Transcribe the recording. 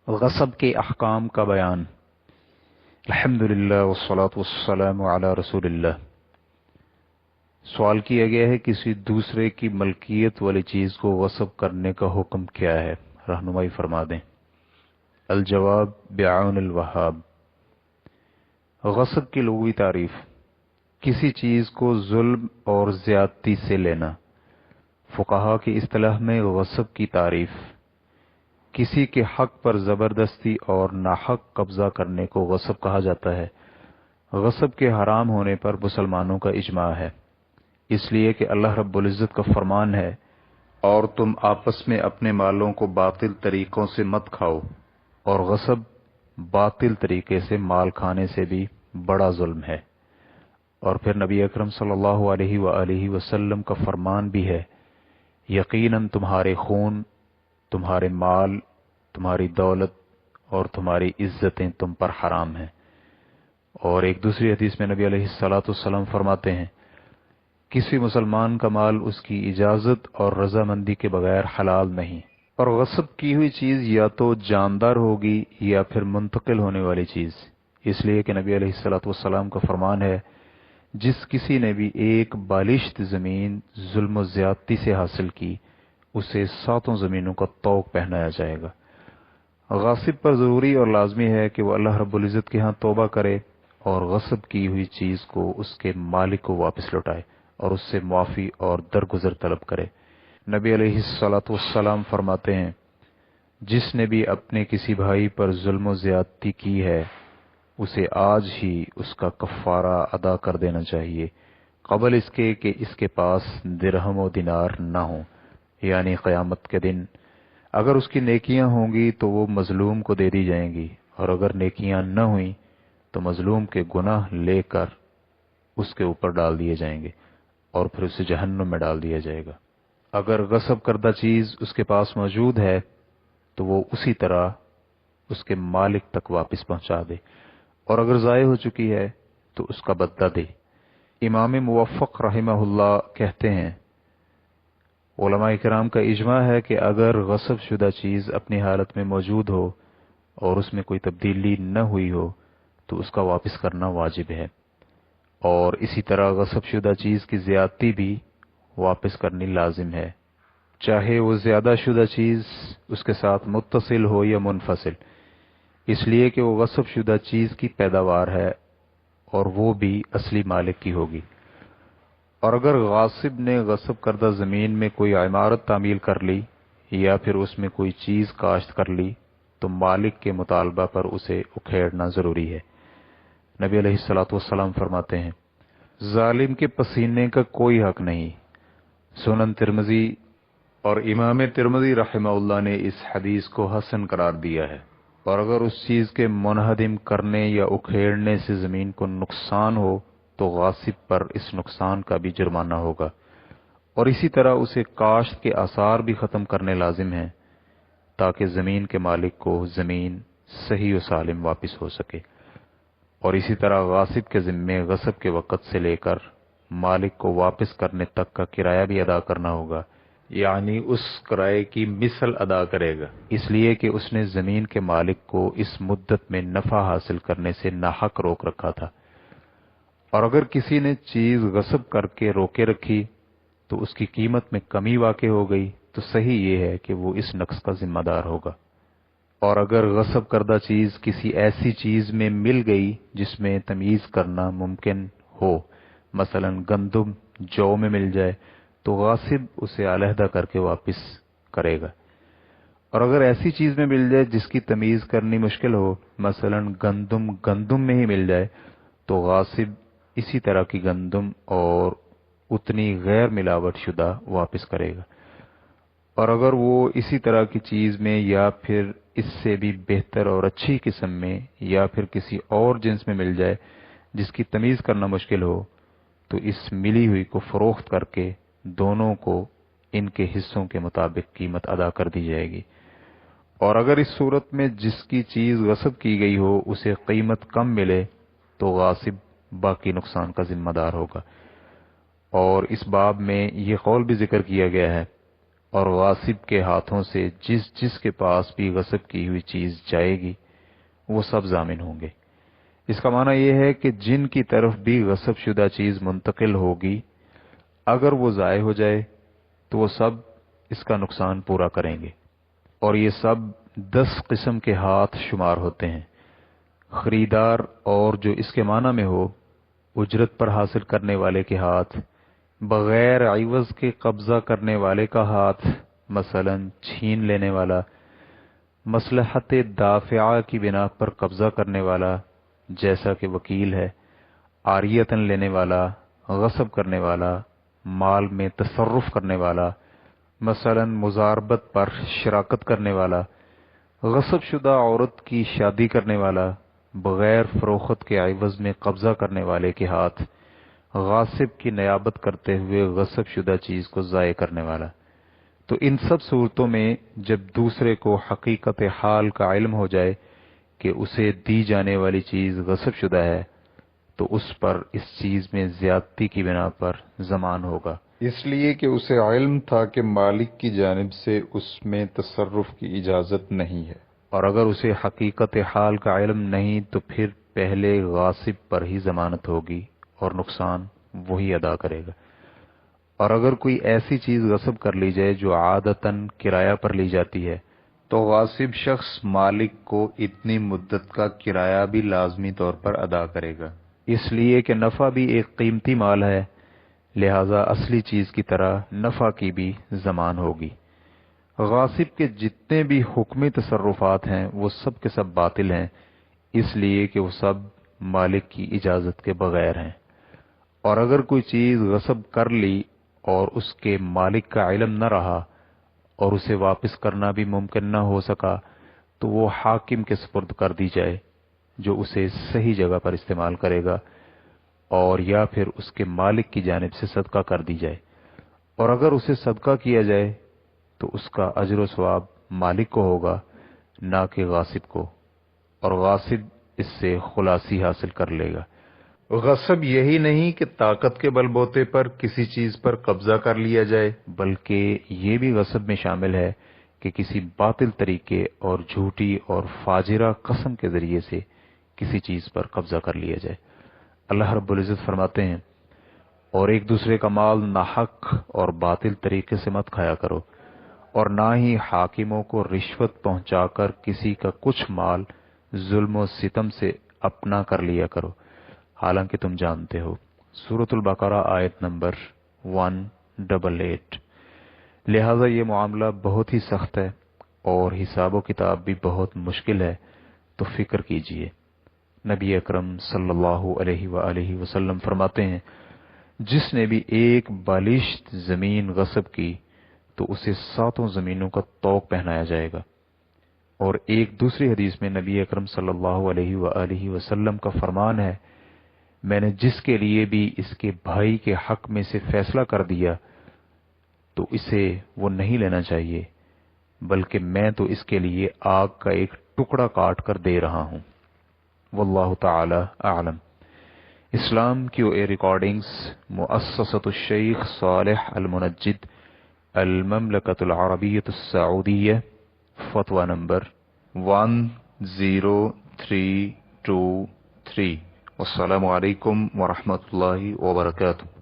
غصب کے احکام کا بیان۔ الحمدللہ والصلاة والسلام علی رسول اللہ۔ سوال کیا گیا ہے کسی دوسرے کی ملکیت والی چیز کو غصب کرنے کا حکم کیا ہے، رہنمائی فرما دیں۔ الجواب بعون الوہاب۔ غصب کی لغوی تعریف: کسی چیز کو ظلم اور زیادتی سے لینا۔ فقہا کی اصطلاح میں غصب کی تعریف: کسی کے حق پر زبردستی اور ناحق قبضہ کرنے کو غصب کہا جاتا ہے۔ غصب کے حرام ہونے پر مسلمانوں کا اجماع ہے، اس لیے کہ اللہ رب العزت کا فرمان ہے، اور تم آپس میں اپنے مالوں کو باطل طریقوں سے مت کھاؤ، اور غصب باطل طریقے سے مال کھانے سے بھی بڑا ظلم ہے۔ اور پھر نبی اکرم صلی اللہ علیہ وآلہ وسلم کا فرمان بھی ہے، یقیناً تمہارے خون، تمہارے مال، تمہاری دولت اور تمہاری عزتیں تم پر حرام ہیں۔ اور ایک دوسری حدیث میں نبی علیہ الصلوۃ والسلام فرماتے ہیں، کسی مسلمان کا مال اس کی اجازت اور رضامندی کے بغیر حلال نہیں۔ اور غصب کی ہوئی چیز یا تو جاندار ہوگی یا پھر منتقل ہونے والی چیز، اس لیے کہ نبی علیہ الصلوۃ والسلام کا فرمان ہے، جس کسی نے بھی ایک بالشت زمین ظلم و زیادتی سے حاصل کی، اسے 7 زمینوں کا طوق پہنایا جائے گا۔ غاصب پر ضروری اور لازمی ہے کہ وہ اللہ رب العزت کے ہاں توبہ کرے اور غصب کی ہوئی چیز کو اس کے مالک کو واپس لوٹائے اور اس سے معافی اور درگزر طلب کرے۔ نبی علیہ الصلوۃ والسلام فرماتے ہیں، جس نے بھی اپنے کسی بھائی پر ظلم و زیادتی کی ہے، اسے آج ہی اس کا کفارہ ادا کر دینا چاہیے، قبل اس کے کہ اس کے پاس درہم و دینار نہ ہوں، یعنی قیامت کے دن اگر اس کی نیکیاں ہوں گی تو وہ مظلوم کو دے دی جائیں گی، اور اگر نیکیاں نہ ہوئیں تو مظلوم کے گناہ لے کر اس کے اوپر ڈال دیے جائیں گے اور پھر اسے جہنم میں ڈال دیا جائے گا۔ اگر غصب کردہ چیز اس کے پاس موجود ہے تو وہ اسی طرح اس کے مالک تک واپس پہنچا دے، اور اگر ضائع ہو چکی ہے تو اس کا بدلہ دے۔ امام موفق رحمہ اللہ کہتے ہیں، علماء کرام کا اجماع ہے کہ اگر غصب شدہ چیز اپنی حالت میں موجود ہو اور اس میں کوئی تبدیلی نہ ہوئی ہو تو اس کا واپس کرنا واجب ہے، اور اسی طرح غصب شدہ چیز کی زیادتی بھی واپس کرنی لازم ہے، چاہے وہ زیادہ شدہ چیز اس کے ساتھ متصل ہو یا منفصل، اس لیے کہ وہ غصب شدہ چیز کی پیداوار ہے اور وہ بھی اصلی مالک کی ہوگی۔ اور اگر غاصب نے غصب کردہ زمین میں کوئی عمارت تعمیل کر لی یا پھر اس میں کوئی چیز کاشت کر لی تو مالک کے مطالبہ پر اسے اکھیڑنا ضروری ہے۔ نبی علیہ الصلوۃ والسلام فرماتے ہیں، ظالم کے پسینے کا کوئی حق نہیں۔ سنن ترمذی اور امام ترمذی رحمہ اللہ نے اس حدیث کو حسن قرار دیا ہے۔ اور اگر اس چیز کے منہدم کرنے یا اکھیڑنے سے زمین کو نقصان ہو تو غاصب پر اس نقصان کا بھی جرمانہ ہوگا، اور اسی طرح اسے کاشت کے آثار بھی ختم کرنے لازم ہیں تاکہ زمین کے مالک کو زمین صحیح و سالم واپس ہو سکے، اور اسی طرح غاصب کے ذمے غصب کے وقت سے لے کر مالک کو واپس کرنے تک کا کرایہ بھی ادا کرنا ہوگا، یعنی اس کرائے کی مثل ادا کرے گا، اس لیے کہ اس نے زمین کے مالک کو اس مدت میں نفع حاصل کرنے سے ناحق روک رکھا تھا۔ اور اگر کسی نے چیز غصب کر کے روکے رکھی تو اس کی قیمت میں کمی واقع ہو گئی تو صحیح یہ ہے کہ وہ اس نقص کا ذمہ دار ہوگا۔ اور اگر غصب کردہ چیز کسی ایسی چیز میں مل گئی جس میں تمیز کرنا ممکن ہو، مثلا گندم جو میں مل جائے تو غاصب اسے علیحدہ کر کے واپس کرے گا، اور اگر ایسی چیز میں مل جائے جس کی تمیز کرنی مشکل ہو، مثلا گندم گندم میں ہی مل جائے تو غاصب اسی طرح کی گندم اور اتنی غیر ملاوٹ شدہ واپس کرے گا، اور اگر وہ اسی طرح کی چیز میں یا پھر اس سے بھی بہتر اور اچھی قسم میں یا پھر کسی اور جنس میں مل جائے جس کی تمیز کرنا مشکل ہو تو اس ملی ہوئی کو فروخت کر کے دونوں کو ان کے حصوں کے مطابق قیمت ادا کر دی جائے گی، اور اگر اس صورت میں جس کی چیز غصب کی گئی ہو اسے قیمت کم ملے تو غاصب باقی نقصان کا ذمہ دار ہوگا۔ اور اس باب میں یہ قول بھی ذکر کیا گیا ہے، اور غاصب کے ہاتھوں سے جس جس کے پاس بھی غصب کی ہوئی چیز جائے گی وہ سب ضامن ہوں گے۔ اس کا معنی یہ ہے کہ جن کی طرف بھی غصب شدہ چیز منتقل ہوگی اگر وہ ضائع ہو جائے تو وہ سب اس کا نقصان پورا کریں گے، اور یہ سب 10 قسم کے ہاتھ شمار ہوتے ہیں۔ خریدار اور جو اس کے معنی میں ہو، اجرت پر حاصل کرنے والے کے ہاتھ، بغیر عوض کے قبضہ کرنے والے کا ہاتھ، مثلا چھین لینے والا، مصلحت دافعہ کی بنا پر قبضہ کرنے والا جیسا کہ وکیل ہے، عاریتاً لینے والا، غصب کرنے والا، مال میں تصرف کرنے والا، مثلا مزاربت پر شراکت کرنے والا، غصب شدہ عورت کی شادی کرنے والا، بغیر فروخت کے عوض میں قبضہ کرنے والے کے ہاتھ، غاصب کی نیابت کرتے ہوئے غصب شدہ چیز کو ضائع کرنے والا۔ تو ان سب صورتوں میں جب دوسرے کو حقیقت حال کا علم ہو جائے کہ اسے دی جانے والی چیز غصب شدہ ہے تو اس پر اس چیز میں زیادتی کی بنا پر ضمان ہوگا، اس لیے کہ اسے علم تھا کہ مالک کی جانب سے اس میں تصرف کی اجازت نہیں ہے، اور اگر اسے حقیقت حال کا علم نہیں تو پھر پہلے غاصب پر ہی ضمانت ہوگی اور نقصان وہی ادا کرے گا۔ اور اگر کوئی ایسی چیز غصب کر لی جائے جو عادتاً کرایہ پر لی جاتی ہے تو غاصب شخص مالک کو اتنی مدت کا کرایہ بھی لازمی طور پر ادا کرے گا، اس لیے کہ نفع بھی ایک قیمتی مال ہے، لہذا اصلی چیز کی طرح نفع کی بھی ضمان ہوگی۔ غاصب کے جتنے بھی حکمی تصرفات ہیں وہ سب کے سب باطل ہیں، اس لیے کہ وہ سب مالک کی اجازت کے بغیر ہیں۔ اور اگر کوئی چیز غصب کر لی اور اس کے مالک کا علم نہ رہا اور اسے واپس کرنا بھی ممکن نہ ہو سکا تو وہ حاکم کے سپرد کر دی جائے جو اسے صحیح جگہ پر استعمال کرے گا، اور یا پھر اس کے مالک کی جانب سے صدقہ کر دی جائے، اور اگر اسے صدقہ کیا جائے تو اس کا اجر و ثواب مالک کو ہوگا نہ کہ غاصب کو، اور غاصب اس سے خلاصی حاصل کر لے گا۔ غصب یہی نہیں کہ طاقت کے بل بوتے پر کسی چیز پر قبضہ کر لیا جائے، بلکہ یہ بھی غصب میں شامل ہے کہ کسی باطل طریقے اور جھوٹی اور فاجرہ قسم کے ذریعے سے کسی چیز پر قبضہ کر لیا جائے۔ اللہ رب العزت فرماتے ہیں، اور ایک دوسرے کا مال ناحق اور باطل طریقے سے مت کھایا کرو، اور نہ ہی حاکموں کو رشوت پہنچا کر کسی کا کچھ مال ظلم و ستم سے اپنا کر لیا کرو، حالانکہ تم جانتے ہو۔ سورۃ البقرہ آیت نمبر 188۔ لہذا یہ معاملہ بہت ہی سخت ہے اور حساب و کتاب بھی بہت مشکل ہے، تو فکر کیجئے۔ نبی اکرم صلی اللہ علیہ وآلہ وسلم فرماتے ہیں، جس نے بھی ایک بالشت زمین غصب کی تو اسے 7 زمینوں کا طوق پہنایا جائے گا۔ اور ایک دوسری حدیث میں نبی اکرم صلی اللہ علیہ وآلہ وسلم کا فرمان ہے، میں نے جس کے لیے بھی اس کے بھائی کے حق میں سے فیصلہ کر دیا تو اسے وہ نہیں لینا چاہیے، بلکہ میں تو اس کے لیے آگ کا ایک ٹکڑا کاٹ کر دے رہا ہوں۔ واللہ تعالی اعلم۔ اسلام کیو اے ریکارڈنگز، مؤسسۃ الشیخ صالح المنجد، المملکۃ العربیۃ السعودیہ، فتویٰ نمبر 10323۔ والسلام علیکم ورحمۃ اللہ وبرکاتہ۔